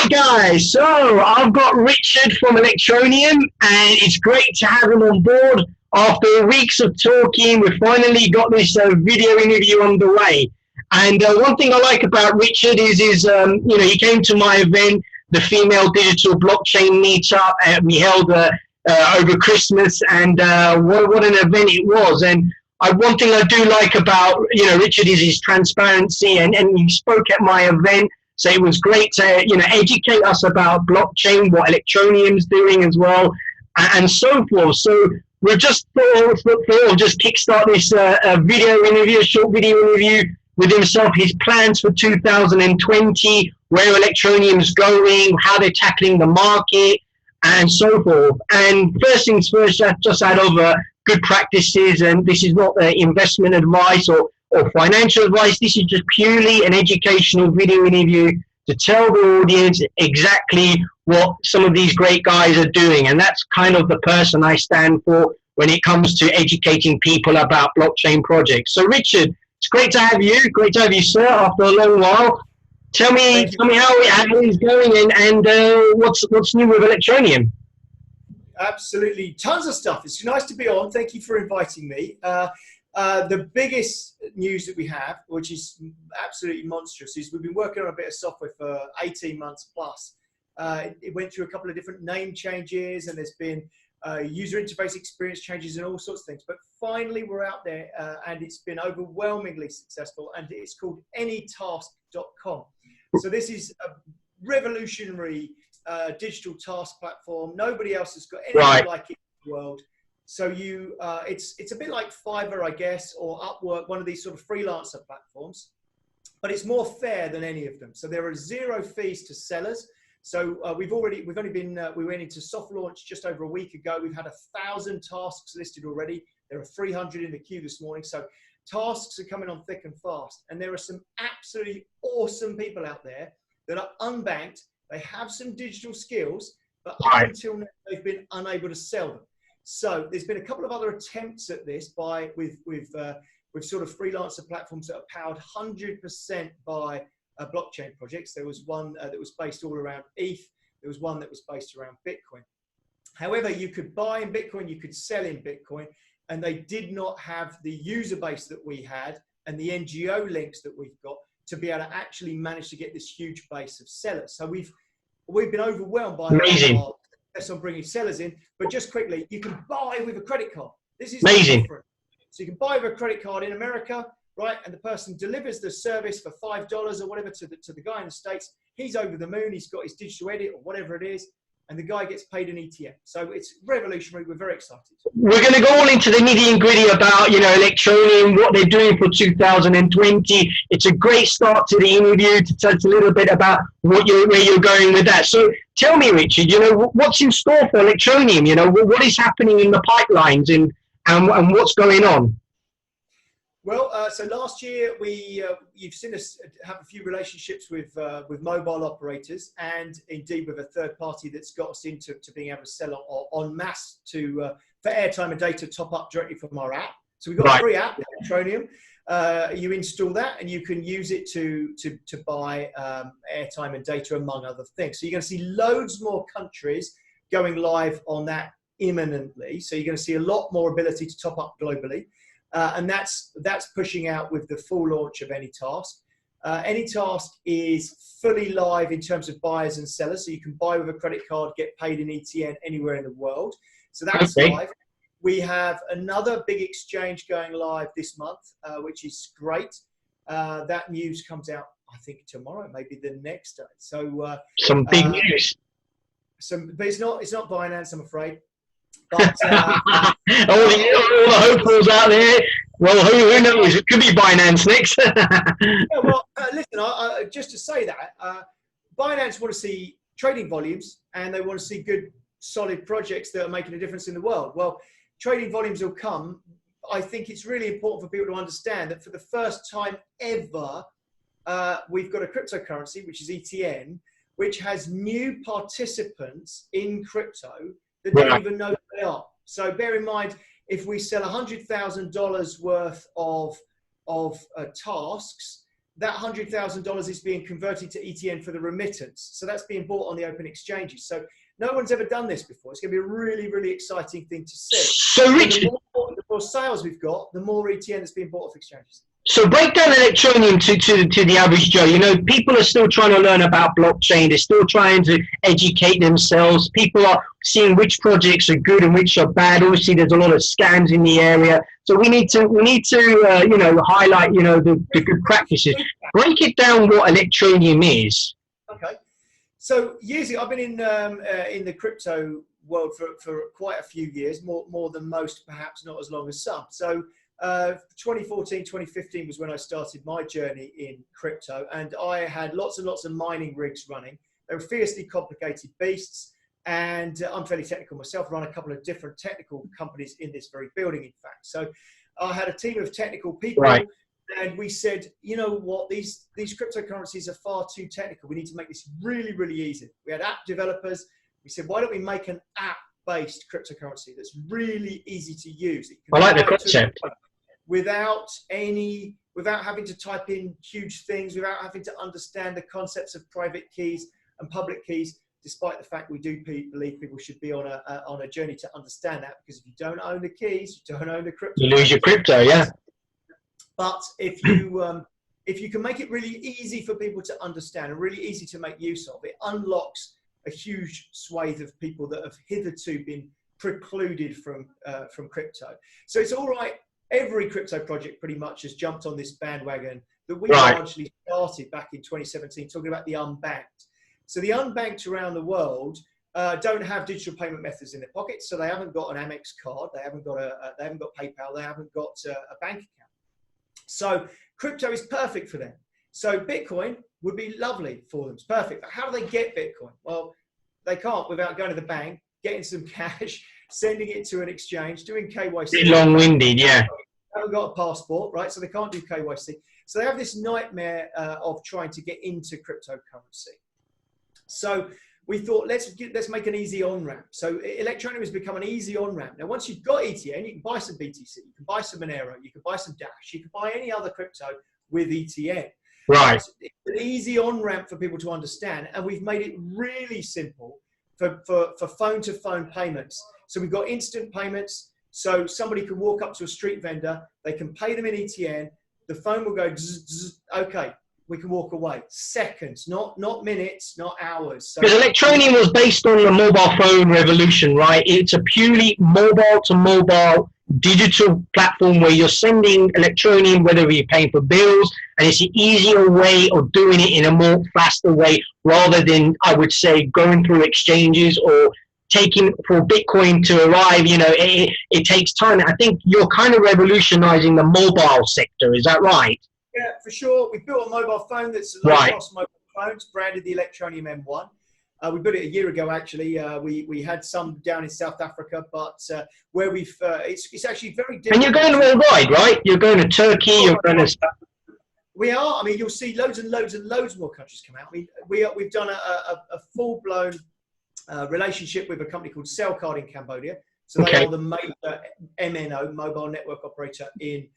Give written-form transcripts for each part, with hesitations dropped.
Right, guys, so I've got Richard from Electroneum, and it's great to have him on board. After weeks of talking, we finally got this video interview underway. And one thing I like about Richard is he came to my event, the Female Digital Blockchain Meetup, we held over Christmas, and what an event it was. And one thing I do like about Richard is his transparency, and he spoke at my event. So it was great to educate us about blockchain, what Electroneum's doing as well, and so forth. So we're just thought of just kickstart this a short video interview with himself, his plans for 2020, where Electroneum's going, how they're tackling the market, and so forth. And first things first, just out of good practices, and this is not investment advice or financial advice. This is just purely an educational video interview to tell the audience exactly what some of these great guys are doing. And that's kind of the person I stand for when it comes to educating people about blockchain projects. So Richard, it's great to have you. Great to have you, sir, after a long while. Tell me how it's going and what's new with Electroneum. Absolutely. Tons of stuff. It's nice to be on. Thank you for inviting me. The biggest news that we have, which is absolutely monstrous, is we've been working on a bit of software for 18 months plus. It went through a couple of different name changes, and there's been user interface experience changes and all sorts of things. But finally, we're out there, and it's been overwhelmingly successful, and it's called anytask.com. So this is a revolutionary digital task platform. Nobody else has got anything like it in the world. So it's a bit like Fiverr, I guess, or Upwork, one of these sort of freelancer platforms, but it's more fair than any of them. So there are zero fees to sellers. So we went into soft launch just over a week ago. We've had 1,000 tasks listed already. There are 300 in the queue this morning. So tasks are coming on thick and fast. And there are some absolutely awesome people out there that are unbanked. They have some digital skills, but up until now, they've been unable to sell them. So there's been a couple of other attempts at this with sort of freelancer platforms that are powered 100% by blockchain projects. There was one that was based all around ETH. There was one that was based around Bitcoin. However, you could buy in Bitcoin, you could sell in Bitcoin, and they did not have the user base that we had and the NGO links that we've got to be able to actually manage to get this huge base of sellers. So we've been overwhelmed by our on bringing sellers in, but just quickly, you can buy with a credit card. This is amazing. Different. So you can buy with a credit card in America, right? And the person delivers the service for $5 or whatever to the guy in the States. He's over the moon. He's got his digital edit or whatever it is, and the guy gets paid an ETF. So it's revolutionary. We're very excited. We're going to go all into the nitty and gritty about Electroneum, what they're doing for 2020. It's a great start to the interview to tell us a little bit about where you're going with that. So tell me, Richard, what's in store for Electroneum? What is happening in the pipelines and what's going on? Well, so last year you've seen us have a few relationships with mobile operators, and indeed with a third party that's got us into being able to sell en masse for airtime and data top up directly from our app. So we've got a free app, Electroneum. You install that, and you can use it to buy airtime and data, among other things. So you're going to see loads more countries going live on that imminently. So you're going to see a lot more ability to top up globally. And that's pushing out with the full launch of Anytask. Anytask is fully live in terms of buyers and sellers. So you can buy with a credit card, get paid in ETN anywhere in the world. So that's live. We have another big exchange going live this month, which is great. That news comes out, I think, tomorrow, maybe the next day. So some big news. But it's not Binance, I'm afraid. But, all the hopefuls out there. Well, who knows? It could be Binance next. Yeah, well, listen, just to say that, Binance want to see trading volumes, and they want to see good, solid projects that are making a difference in the world. Well, trading volumes will come. I think it's really important for people to understand that for the first time ever, we've got a cryptocurrency, which is ETN, which has new participants in crypto that don't even know who they are. So bear in mind, if we sell $100,000 worth of tasks, that $100,000 is being converted to ETN for the remittance. So that's being bought on the open exchanges. So no one's ever done this before. It's going to be a really, really exciting thing to see. So Richard, the more sales we've got, the more ETN that's being bought off exchanges. so break down Electroneum to the average Joe. You know, people are still trying to learn about blockchain. They're still trying to educate themselves. People are seeing which projects are good and which are bad. Obviously, there's a lot of scams in the area. So we need to you know, highlight, you know, the good practices. Break it down what Electroneum is. Okay. So years ago, I've been in the crypto world for quite a few years, more than most, perhaps not as long as some. So 2014, 2015 was when I started my journey in crypto, and I had lots and lots of mining rigs running. They were fiercely complicated beasts, and I'm fairly technical myself, run a couple of different technical companies in this very building, in fact. So I had a team of technical people. Right. And we said, you know what, these cryptocurrencies are far too technical. We need to make this really, really easy. We had app developers. We said, why don't we make an app-based cryptocurrency that's really easy to use? I like the concept. Without having to type in huge things, without having to understand the concepts of private keys and public keys, despite the fact we do believe people should be on a journey to understand that, because if you don't own the keys, you don't own the crypto. You lose your crypto, yeah. But if you can make it really easy for people to understand and really easy to make use of, it unlocks a huge swathe of people that have hitherto been precluded from crypto. So it's all right. Every crypto project pretty much has jumped on this bandwagon that we largely started back in 2017, talking about the Unbanked. So the Unbanked around the world don't have digital payment methods in their pockets, so they haven't got an Amex card, they haven't got PayPal, they haven't got a bank account. So crypto is perfect for them. So Bitcoin would be lovely for them. It's perfect. But how do they get Bitcoin? Well, they can't without going to the bank, getting some cash, sending it to an exchange, doing KYC. Long-winded, yeah. They haven't got a passport, right? So they can't do KYC. So they have this nightmare of trying to get into cryptocurrency. So we thought, let's make an easy on-ramp. So Electroneum has become an easy on-ramp. Now, once you've got ETN, you can buy some BTC, you can buy some Monero, you can buy some Dash, you can buy any other crypto with ETN. Right. So it's an easy on-ramp for people to understand, and we've made it really simple for phone-to-phone payments. So we've got instant payments, so somebody can walk up to a street vendor, they can pay them in ETN, the phone will go, zzz, zzz, okay. We can walk away. Seconds, not minutes, not hours. Because Electroneum was based on the mobile phone revolution, right? It's a purely mobile-to-mobile digital platform where you're sending Electroneum, whether you're paying for bills, and it's an easier way of doing it in a more faster way, rather than, I would say, going through exchanges or taking for Bitcoin to arrive. You know, it takes time. I think you're kind of revolutionizing the mobile sector. Is that right? Yeah, for sure. We've built a mobile phone that's low-cost mobile phones, branded the Electroneum M1. We built it a year ago, actually. We had some down in South Africa, but where we've it's actually very different. And you're going worldwide, right? You're going to Turkey. You're going to. We are. I mean, you'll see loads and loads and loads more countries come out. I mean, we've done a full-blown relationship with a company called Cellcard in Cambodia. So they are the major MNO, mobile network operator in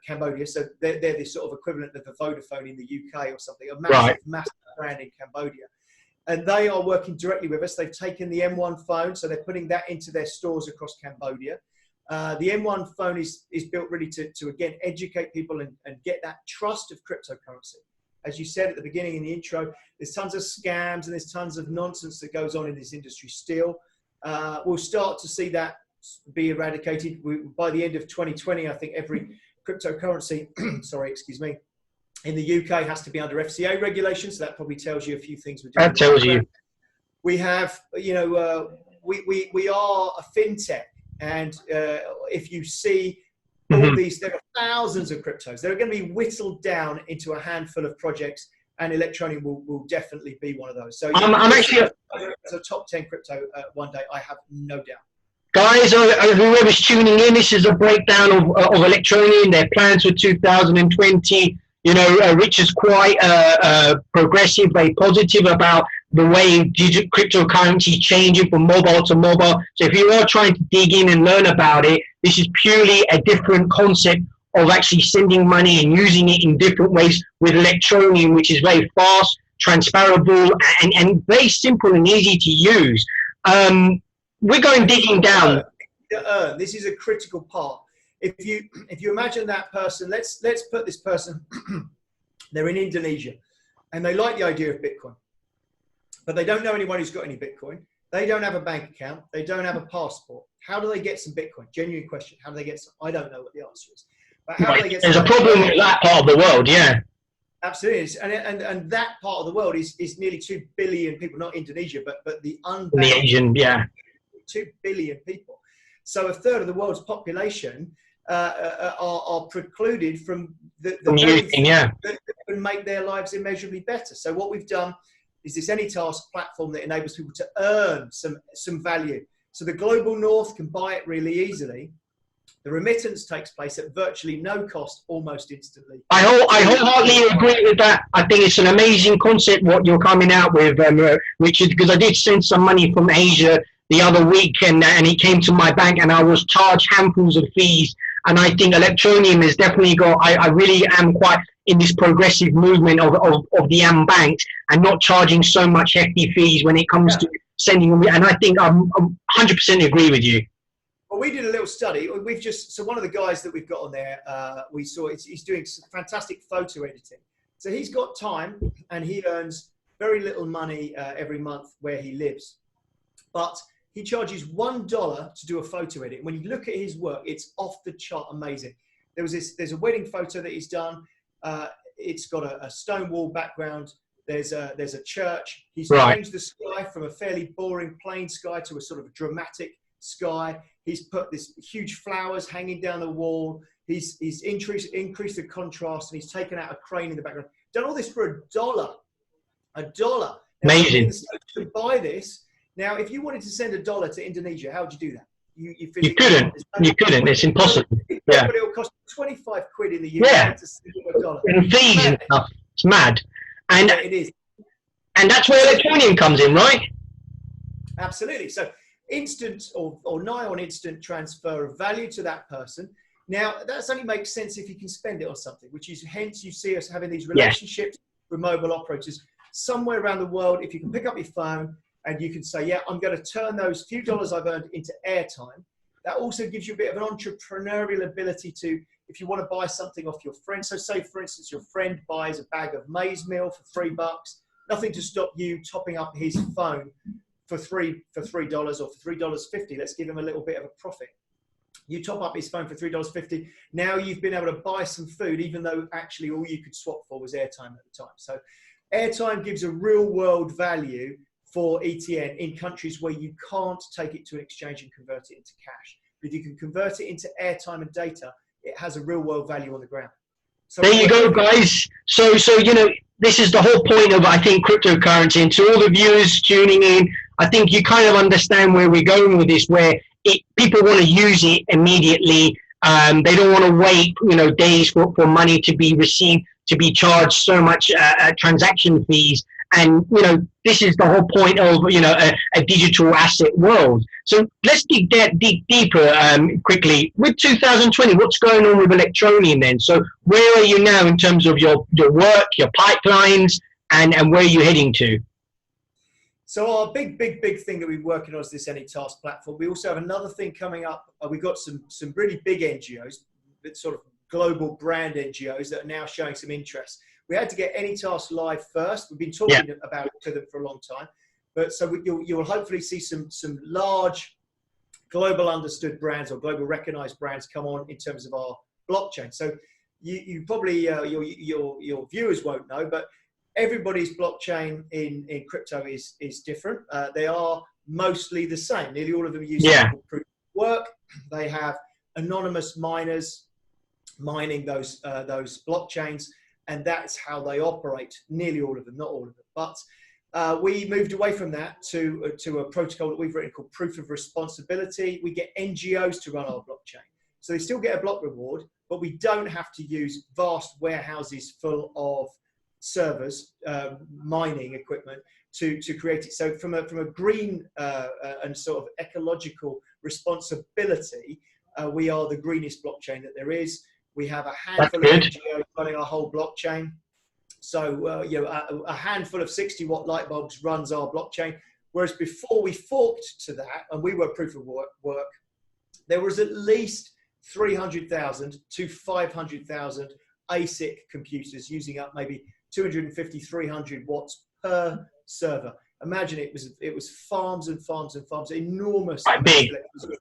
Cambodia. So they're the sort of equivalent of the Vodafone in the UK or something, a massive brand in Cambodia. And they are working directly with us. They've taken the M1 phone, so they're putting that into their stores across Cambodia. The M1 phone is built really to again, educate people and get that trust of cryptocurrency. As you said at the beginning in the intro, there's tons of scams and there's tons of nonsense that goes on in this industry still. We'll start to see that be eradicated. By the end of 2020, I think every cryptocurrency, in the UK has to be under FCA regulation. So that probably tells you a few things we're doing. That tells you. We have, we are a fintech. And if you see all these, there are thousands of cryptos. They're going to be whittled down into a handful of projects, and Electroneum will definitely be one of those. So I'm actually as a top 10 crypto one day, I have no doubt. Guys, whoever's tuning in, this is a breakdown of Electroneum, their plans for 2020. You know, Rich is quite progressive, very positive about the way digital cryptocurrency is changing from mobile to mobile. So if you are trying to dig in and learn about it, this is purely a different concept of actually sending money and using it in different ways with Electroneum, which is very fast, transferable, and very simple and easy to use. We're going digging down. This is a critical part. If you imagine that person, let's put this person, they're in Indonesia, and they like the idea of Bitcoin, but they don't know anyone who's got any Bitcoin. They don't have a bank account. They don't have a passport. How do they get some Bitcoin? Genuine question. How do they get some? I don't know what the answer is. But how do they get some? There's a problem with that part of the world, yeah. Absolutely. And that part of the world is nearly 2 billion people, not Indonesia, but the unbanked. The Asian, yeah. 2 billion people. So a third of the world's population are precluded from the using, yeah. that can make their lives immeasurably better. So what we've done is this AnyTask platform that enables people to earn some value. So the global north can buy it really easily. The remittance takes place at virtually no cost, almost instantly. I wholeheartedly agree with that. I think it's an amazing concept what you're coming out with, Richard, because I did send some money from Asia the other week, and it came to my bank, and I was charged handfuls of fees. And I think Electroneum has definitely got, I really am quite in this progressive movement of the Unbanked and not charging so much hefty fees when it comes to sending them. And I think I'm 100% agree with you. Well, we did a little study. So one of the guys that we've got on there, we saw he's doing fantastic photo editing. So he's got time and he earns very little money every month where he lives. But he charges $1 to do a photo edit. When you look at his work, it's off the chart amazing. There's a wedding photo that he's done. It's got a stone wall background. There's a church. He's changed the sky from a fairly boring plain sky to a sort of dramatic sky. He's put this huge flowers hanging down the wall. He's increased the contrast, and he's taken out a crane in the background. Done all this for $1. $1. Amazing. To buy this. Now, if you wanted to send $1 to Indonesia, how would you do that? You couldn't. You couldn't. It's impossible. Yeah. But it'll cost 25 quid in the US to send $1. And fees and stuff. It's mad. And it is. And that's where Electroneum comes in, right? Absolutely. So instant or nigh on instant transfer of value to that person. Now, that only makes sense if you can spend it on something, which is hence you see us having these relationships with mobile operators somewhere around the world. If you can pick up your phone and you can say, yeah, I'm going to turn those few dollars I've earned into airtime. That also gives you a bit of an entrepreneurial ability to, if you want to buy something off your friend. So say, for instance, your friend buys a bag of maize meal for $3. Nothing to stop you topping up his phone for $3 or for $3.50. Let's give him a little bit of a profit. You top up his phone for $3.50. Now you've been able to buy some food, even though actually all you could swap for was airtime at the time. So airtime gives a real world value for ETN in countries where you can't take it to an exchange and convert it into cash. But if you can convert it into airtime and data, it has a real world value on the ground. So there you go, guys. So you know, this is the whole point of, I think, cryptocurrency. And to all the viewers tuning in, I think you kind of understand where we're going with this, where people want to use it immediately. They don't want to wait, days for money to be received, to be charged so much transaction fees. And, this is the whole point of, a digital asset world. So let's dig deeper quickly. With 2020, what's going on with Electroneum then? So where are you now in terms of your work, your pipelines, and where are you heading to? So our big thing that we're working on is this AnyTask platform. We also have another thing coming up. We've got some really big NGOs, sort of global brand NGOs that are now showing some interest. We had to get AnyTask live first. We've been talking about it to them for a long time. But so you'll hopefully see some large global understood brands or global recognized brands come on in terms of our blockchain. So you probably, your viewers won't know, but everybody's blockchain in crypto is different. They are mostly the same. Nearly all of them use proof of work. They have anonymous miners mining those blockchains, and that's how they operate. Nearly all of them, not all of them. But we moved away from that to a protocol that we've written called proof of responsibility. We get NGOs to run our blockchain. So they still get a block reward, but we don't have to use vast warehouses full of servers, mining equipment to create it. So from a green and sort of ecological responsibility, we are the greenest blockchain that there is. We have a handful of NGOs running our whole blockchain. So, a handful of 60-watt light bulbs runs our blockchain. Whereas before we forked to that, and we were proof of work, there was at least 300,000 to 500,000 ASIC computers using up maybe 250, 300 watts per server. Imagine it was farms and farms and farms, enormous amounts of electricity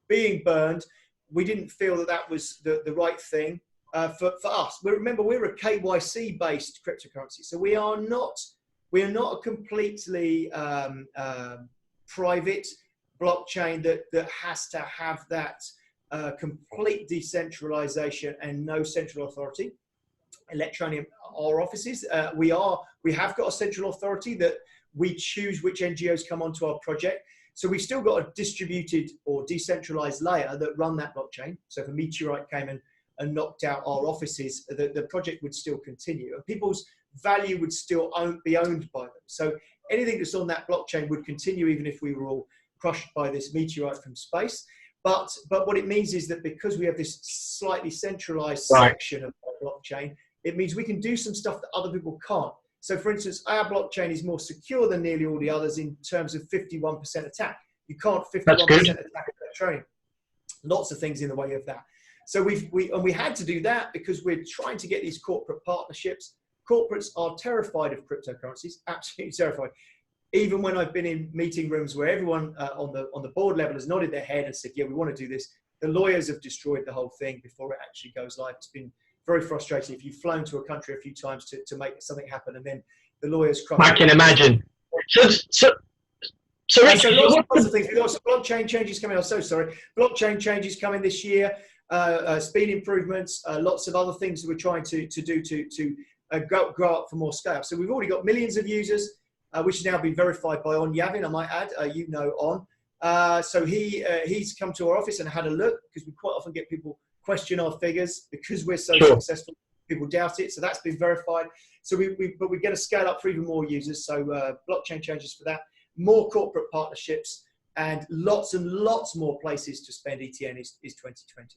being burned. We didn't feel that was the right thing for us. Remember, we're a KYC based cryptocurrency, so we are not a completely private blockchain that has to have that complete decentralization and no central authority. Electroneum, our offices, we have got a central authority that we choose which NGOs come onto our project. So we've still got a distributed or decentralized layer that run that blockchain. So if a meteorite came and knocked out our offices, the project would still continue, and people's value would still be owned by them. So anything that's on that blockchain would continue even if we were all crushed by this meteorite from space. But what it means is that because we have this slightly centralized section of the blockchain, it means we can do some stuff that other people can't. So for instance, our blockchain is more secure than nearly all the others in terms of 51% attack. You can't 51% attack Electroneum. Lots of things in the way of that. So we had to do that because we're trying to get these corporate partnerships. Corporates are terrified of cryptocurrencies, absolutely terrified. Even when I've been in meeting rooms where everyone on the board level has nodded their head and said, yeah, we want to do this, the lawyers have destroyed the whole thing before it actually goes live. It's been very frustrating if you've flown to a country a few times to make something happen and then the lawyers cry. I can imagine. So Richard, lots of things. We've got some blockchain changes coming. I'm so sorry. Blockchain changes coming this year. Speed improvements. Lots of other things that we're trying to do to grow up for more scale. So we've already got millions of users, which has now been verified by On Yavin. I might add, On. So he's come to our office and had a look, because we quite often get people question our figures because we're so successful. People doubt it, so that's been verified. So but we're going to scale up for even more users. So blockchain changes for that, more corporate partnerships, and lots more places to spend ETN is 2020.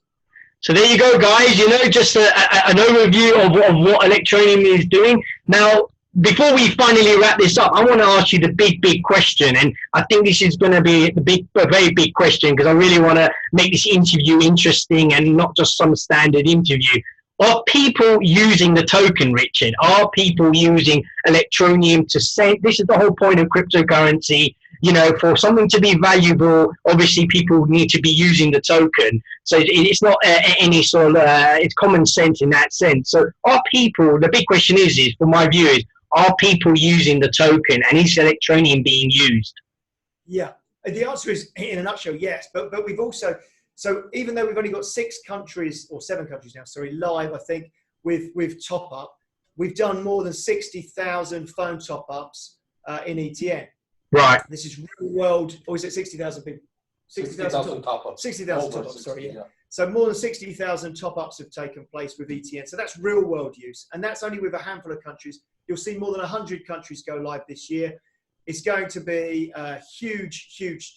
So there you go, guys. Just an overview of what Electroneum is doing. Now, before we finally wrap this up, I want to ask you the big question, and I think this is going to be a very big question, because I really want to make this interview interesting and not just some standard interview. Are people using the token, Richard? Are people using Electroneum to send? This is the whole point of cryptocurrency. For something to be valuable, obviously people need to be using the token. So it's not any sort of, it's common sense in that sense. So are people, the big question is for my viewers, are people using the token, and is Electroneum being used? Yeah, the answer is, in a nutshell, yes. But we've also, so even though we've only got 6 countries, or 7 countries now, live, I think, with top up, we've done more than 60,000 phone top ups in ETN. Right. This is real world, or is it 60,000 people? 60,000 top ups. 60,000 top ups, sorry, yeah. So more than 60,000 top ups have taken place with ETN. So that's real world use. And that's only with a handful of countries. You'll see more than 100 countries go live this year. It's going to be a huge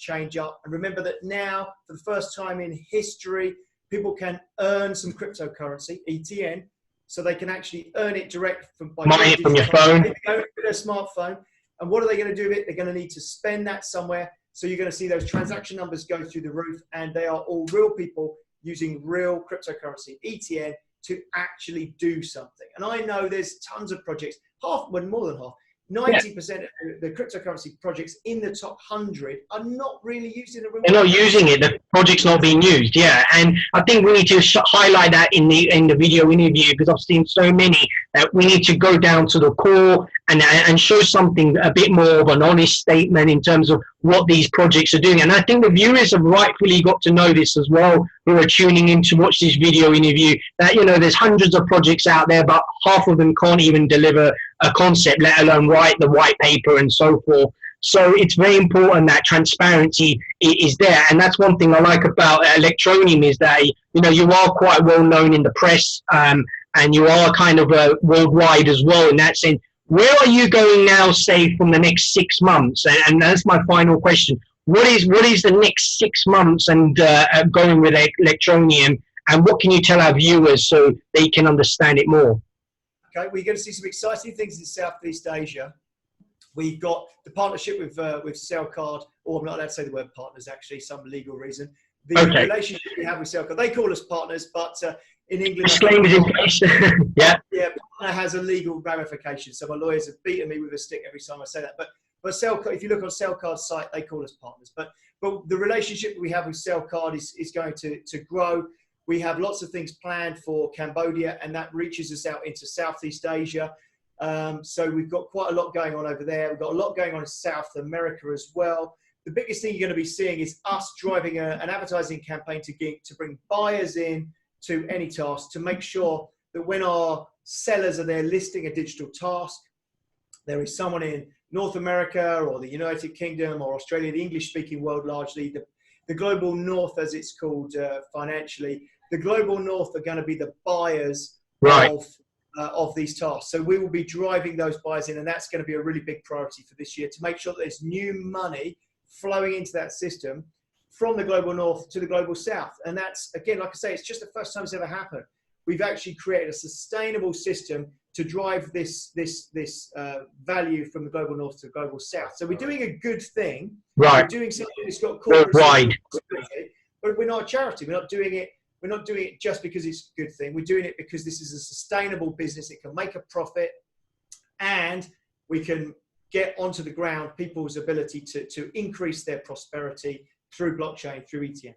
change up. And remember that now, for the first time in history, people can earn some cryptocurrency, ETN, so they can actually earn it direct from your phone. Their smartphone. And what are they going to do with it? They're going to need to spend that somewhere. So you're going to see those transaction numbers go through the roof, and they are all real people using real cryptocurrency, ETN, to actually do something. And I know there's tons of projects, more than half, 90% of the cryptocurrency projects in the top 100 are not really using the real. They're not using it. The project's not being used. Yeah, and I think we need to highlight that in the video interview, because I've seen so many that we need to go down to the core and show something a bit more of an honest statement in terms of what these projects are doing. And I think the viewers have rightfully got to know this as well, who are tuning in to watch this video interview, that there's hundreds of projects out there, but half of them can't even deliver a concept, let alone write the white paper and so forth. So it's very important that transparency is there. And that's one thing I like about Electroneum, is that you are quite well known in the press, and you are kind of worldwide as well in that sense. Where are you going now, say, from the next 6 months? And that's my final question. What is the next 6 months and going with Electroneum, and what can you tell our viewers so they can understand it more? Okay, we're going to see some exciting things in Southeast Asia. We've got the partnership with Cellcard, or I'm not allowed to say the word partners, actually, some legal reason. The relationship we have with Cellcard, they call us partners, but in England, disclaimers in place. Yeah. Yeah, partner has a legal ramification. So my lawyers have beaten me with a stick every time I say that. But Cellcard, if you look on Cellcard's site, they call us partners. But the relationship we have with Cellcard is going to grow. We have lots of things planned for Cambodia, and that reaches us out into Southeast Asia. So we've got quite a lot going on over there. We've got a lot going on in South America as well. The biggest thing you're going to be seeing is us driving an advertising campaign to bring buyers in to any task, to make sure that when our sellers are there listing a digital task, there is someone in North America or the United Kingdom or Australia, the English-speaking world largely, the global north, as it's called financially, the global north are going to be the buyers of these tasks. So we will be driving those buyers in, and that's going to be a really big priority for this year, to make sure that there's new money flowing into that system from the global north to the global south. And that's, again, like I say, it's just the first time it's ever happened. We've actually created a sustainable system to drive this value from the global north to the global south. So we're doing a good thing. Right. We're doing something that's got corporate wide, but we're not a charity. We're not doing it just because it's a good thing. We're doing it because this is a sustainable business. It can make a profit, and we can get onto the ground people's ability to increase their prosperity through blockchain, through ETF.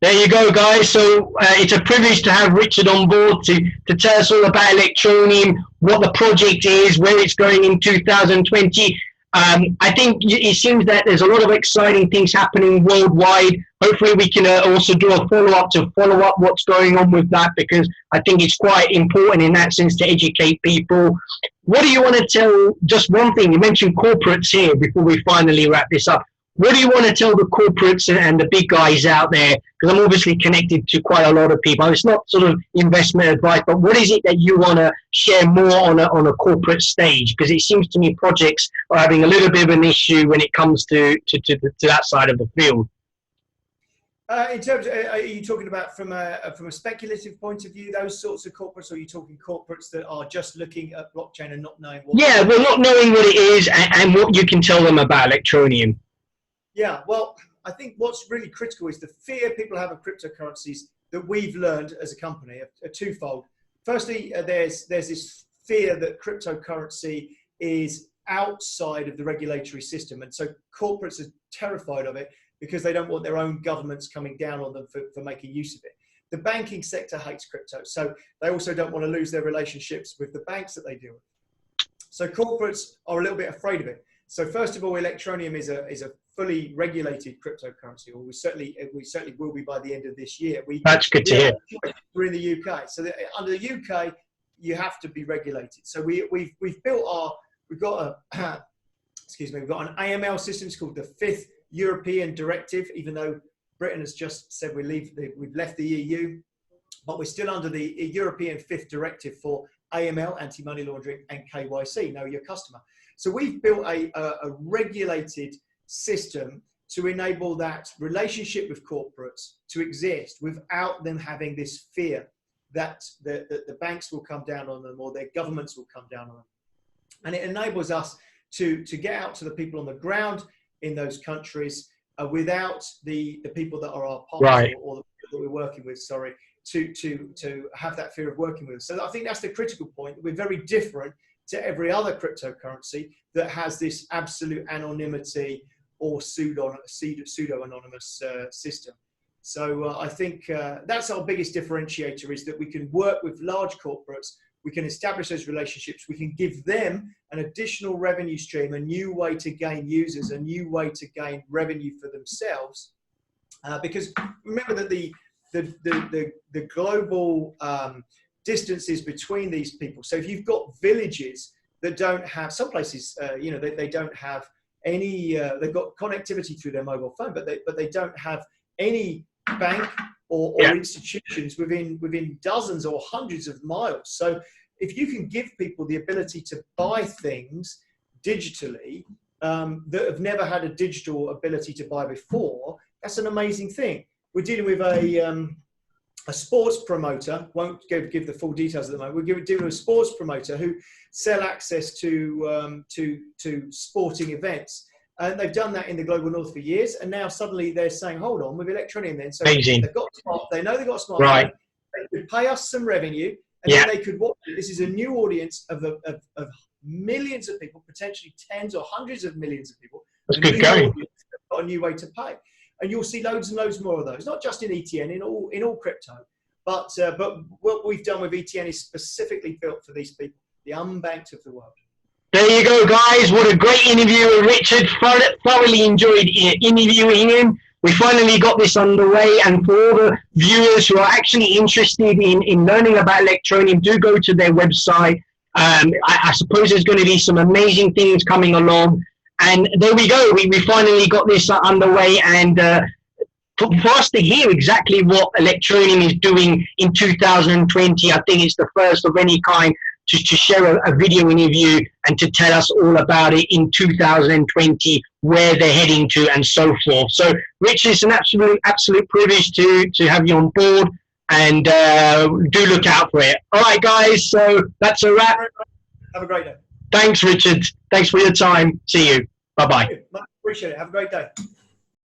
There you go, guys. So it's a privilege to have Richard on board to tell us all about Electroneum, what the project is, where it's going in 2020. I think it seems that there's a lot of exciting things happening worldwide. Hopefully we can also do a follow-up to follow up what's going on with that, because I think it's quite important in that sense to educate people. What do you want to tell, just one thing, you mentioned corporates here before we finally wrap this up. What do you want to tell the corporates and the big guys out there? Because I'm obviously connected to quite a lot of people. It's not sort of investment advice, but what is it that you want to share more on a corporate stage? Because it seems to me projects are having a little bit of an issue when it comes to that side of the field. In terms of, are you talking about from a speculative point of view, those sorts of corporates, or are you talking corporates that are just looking at blockchain and not knowing what? Yeah, well, not knowing what it is and what you can tell them about Electroneum. Yeah, well, I think what's really critical is the fear people have of cryptocurrencies that we've learned as a company are twofold. Firstly, there's this fear that cryptocurrency is outside of the regulatory system, and so corporates are terrified of it because they don't want their own governments coming down on them for making use of it. The banking sector hates crypto, so they also don't want to lose their relationships with the banks that they deal with. So corporates are a little bit afraid of it. So first of all, Electroneum is a fully regulated cryptocurrency, or we certainly will be by the end of this year. That's good to hear. We're in the UK, so under the UK, you have to be regulated. So we've got an AML system. It's called the Fifth European Directive, even though Britain has just said we've left the EU, but we're still under the European Fifth Directive for AML, anti-money laundering, and KYC, know your customer. So we've built a regulated system to enable that relationship with corporates to exist without them having this fear that the banks will come down on them or their governments will come down on them. And it enables us to get out to the people on the ground in those countries without the people that are our partners, right, or the people that we're working with, sorry, to have that fear of working with us. So I think that's the critical point. We're very different to every other cryptocurrency that has this absolute anonymity or pseudo-anonymous system. So I think that's our biggest differentiator, is that we can work with large corporates, we can establish those relationships, we can give them an additional revenue stream, a new way to gain users, a new way to gain revenue for themselves. Because remember that the global distances between these people. So if you've got villages that don't have, some places, they don't have any, they've got connectivity through their mobile phone, but they don't have any bank or institutions within dozens or hundreds of miles. So if you can give people the ability to buy things digitally that have never had a digital ability to buy before, that's an amazing thing. We're dealing with a sports promoter, won't give the full details at the moment. We're doing a sports promoter who sell access to sporting events. And they've done that in the global north for years. And now suddenly they're saying, hold on, with Electroneum then. So Amazing. they know they've got a smart Right. phone. They could pay us some revenue. And then they could watch it. This is a new audience of millions of people, potentially tens or hundreds of millions of people. That's good going. Got a new way to pay. And you'll see loads and loads more of those, not just in ETN, in all crypto. But what we've done with ETN is specifically built for these people, the unbanked of the world. There you go, guys. What a great interview with Richard. Thoroughly enjoyed interviewing him. We finally got this underway, and for all the viewers who are actually interested in learning about Electroneum, do go to their website. I suppose there's going to be some amazing things coming along. And there we go. We finally got this underway, and for us to hear exactly what Electroneum is doing in 2020, I think it's the first of any kind to share a video interview and to tell us all about it in 2020, where they're heading to and so forth. So, Rich, it's an absolute privilege to have you on board, and do look out for it. All right, guys, so that's a wrap. Have a great day. Thanks, Richard. Thanks for your time. See you. Bye-bye. Appreciate it. Have a great day.